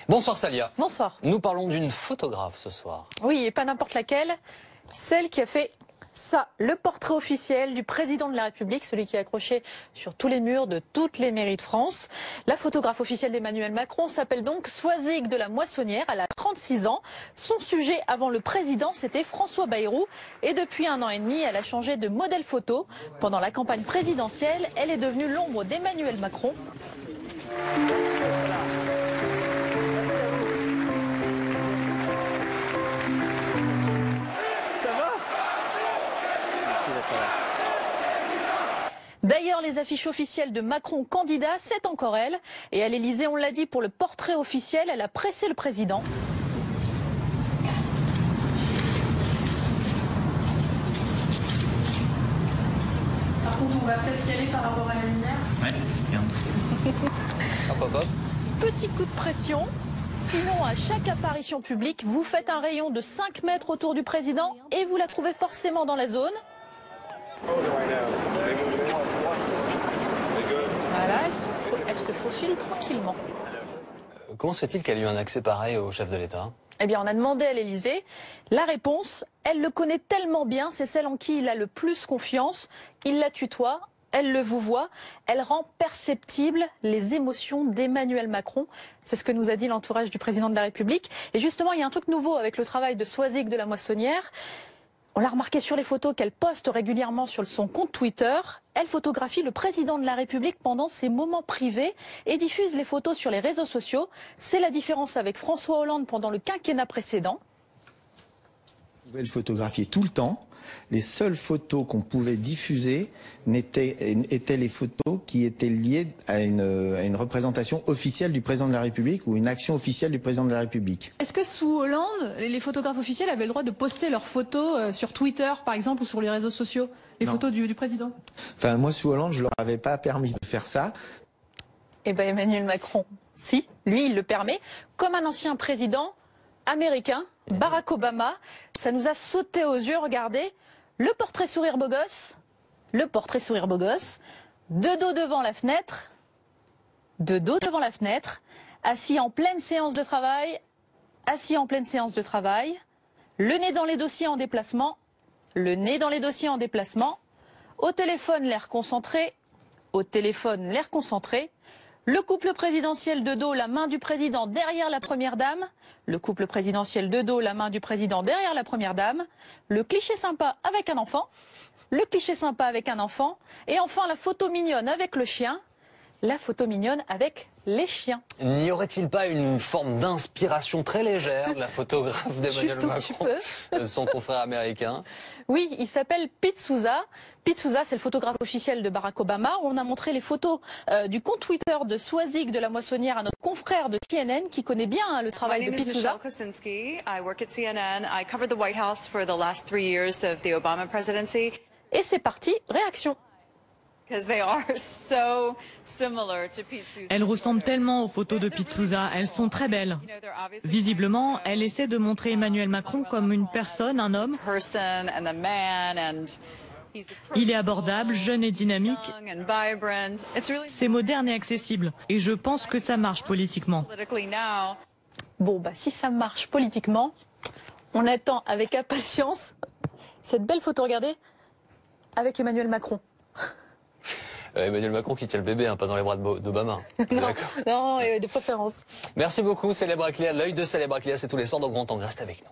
Bonsoir Salia. Bonsoir. Nous parlons d'une photographe ce soir. Oui, et pas n'importe laquelle. Celle qui a fait ça, le portrait officiel du président de la République, celui qui est accroché sur tous les murs de toutes les mairies de France. La photographe officielle d'Emmanuel Macron s'appelle donc Soisig de la Moissonnière. Elle a 36 ans. Son sujet avant le président, c'était François Bayrou. Et depuis 1 an et demi, elle a changé de modèle photo. Pendant la campagne présidentielle, elle est devenue l'ombre d'Emmanuel Macron. D'ailleurs, les affiches officielles de Macron candidat, c'est encore elle. Et à l'Élysée, on l'a dit, pour le portrait officiel, elle a pressé le président. Par contre, on va peut-être y aller par rapport à la lumière. Ouais, bien. Hop, hop, hop. Petit coup de pression. Sinon, à chaque apparition publique, vous faites un rayon de 5 mètres autour du président et vous la trouvez forcément dans la zone. Voilà, elle se faufile tranquillement. Comment se fait-il qu'elle ait eu un accès pareil au chef de l'État? Eh bien, on a demandé à l'Élysée. La réponse, elle le connaît tellement bien, c'est celle en qui il a le plus confiance. Il la tutoie, elle le vouvoie, elle rend perceptibles les émotions d'Emmanuel Macron. C'est ce que nous a dit l'entourage du président de la République. Et justement, il y a un truc nouveau avec le travail de Soisig de la Moissonnière. On l'a remarqué sur les photos qu'elle poste régulièrement sur son compte Twitter. Elle photographie le président de la République pendant ses moments privés et diffuse les photos sur les réseaux sociaux. C'est la différence avec François Hollande pendant le quinquennat précédent. On pouvait le photographier tout le temps. Les seules photos qu'on pouvait diffuser étaient les photos qui étaient liées à une représentation officielle du président de la République ou une action officielle du président de la République. Est-ce que sous Hollande, les photographes officiels avaient le droit de poster leurs photos sur Twitter, par exemple, ou sur les réseaux sociaux, les photos du président? Enfin, moi, sous Hollande, je leur avais pas permis de faire ça. Eh ben, Emmanuel Macron, si, lui, il le permet. Comme un ancien président américain, Barack Obama, ça nous a sauté aux yeux, regardez, le portrait sourire beau gosse, de dos devant la fenêtre, assis en pleine séance de travail, le nez dans les dossiers en déplacement, au téléphone l'air concentré, le couple présidentiel de dos, la main du président derrière la première dame. Le cliché sympa avec un enfant. Et enfin, la photo mignonne avec le chien. La photo mignonne avec les chiens. N'y aurait-il pas une forme d'inspiration très légère de la photographe d'Emmanuel Macron, de son confrère américain? Oui, il s'appelle Pete Souza. Pete Souza, c'est le photographe officiel de Barack Obama. On a montré les photos du compte Twitter de Soisig de la Moissonnière à notre confrère de CNN qui connaît bien le travail de Pete Souza. I work at CNN. I covered the White House for the last 3 years of the Obama presidency. Et c'est parti, réaction. Elles ressemblent tellement aux photos de Pete Souza, elles sont très belles. Visiblement, elle essaie de montrer Emmanuel Macron comme une personne, un homme. Il est abordable, jeune et dynamique. C'est moderne et accessible. Et je pense que ça marche politiquement. Bon, bah si ça marche politiquement, on attend avec impatience cette belle photo, regardez, avec Emmanuel Macron. Emmanuel Macron qui tient le bébé, pas dans les bras d'Obama. Non, de préférence. Merci beaucoup, Célèbre Cléa. L'œil de Célèbre Cléa, c'est tous les soirs dans Grand Angle. Reste avec nous.